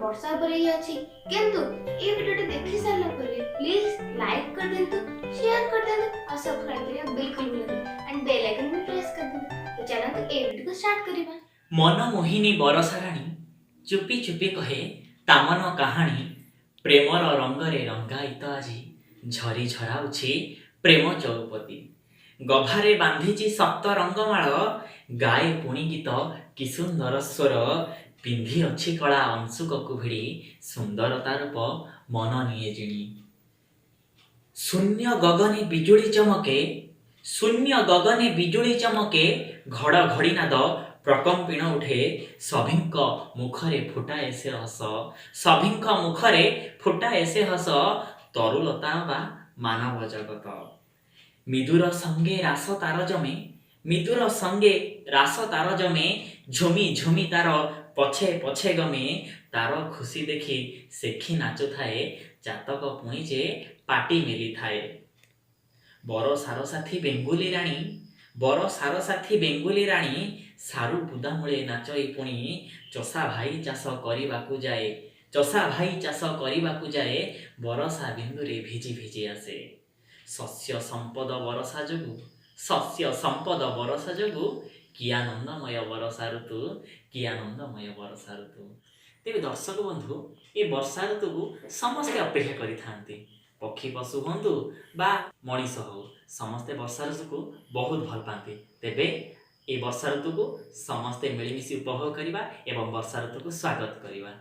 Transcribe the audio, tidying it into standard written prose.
ବର୍ଷା ଉପରେ ହିଁ ଅଛି। କିନ୍ତୁ ଏ ଭିଡ଼ିଓଟି ଦେଖି ସାରିଲା ପରେ ପ୍ଲିଜ ଲାଇକ୍ କରିଦିଅନ୍ତୁ, शेयर କରିଦିଅନ୍ତୁ ଆଉ ସବସ୍କ୍ରାଇब କରିବା ବିଲକୁଲ ଭୁଲନ୍ତୁନି एंड बेल आइकन भी प्रेस କରିଦିଅନ୍ତୁ। तो ଚାଲନ୍ତୁ ଏ ଭିଡ଼ିଓକୁ ଷ୍ଟାର୍ଟ କରିବା। मनमोहिनी बरसाराणी चुपी चुपी कहे तामन काहाणी प्रेमर रंगरे रंगायित आजी झरी झराउछि प्रेम चौपती गभारे बांधिछि सप्त रंगमाळ गाए पुणी गीत कि सुंदर स्वर पिंधि अछि कला अंशुकକୁ ଭିଡ଼ି ସୁନ୍ଦରତା ରୂପ ମନ ନିଏ ଜିଣି शून्य गगने बिजुली चमके घड़घड़ी नाद प्रकम्पिण उठे सभिंक मुखरे फुटाए से हस तरुलता बा मानव जगत मिदुर संगे रास तार जमे झुमी झुमी तार पछे पछे गमे तार खुशी देखी सेखी नाचु थाए जातक पुणी जे पाटी मेली थाए बर सारसाथी बेंगुली राणी सारू बुदा मूले नाचई पुणी चषा भाई चाष करबाकू जाए बरसा बिंदुरे भिजी भिजी आसे शस्य संपद बरसा जोगु कि आनंदमय बरसा ऋतु तेरे दर्शक बंधु ये वर्षा ऋतु को समस्ते अपेक्षा करि थांती पक्षी पशु हूँ बा मनीष हो समस्ते वर्षा ऋतु को बहुत भल पाती तेबे ये वर्षा ऋतु को समस्ते मिलमिशी उपभोग करवा एवं वर्षा ऋतु को स्वागत करवा।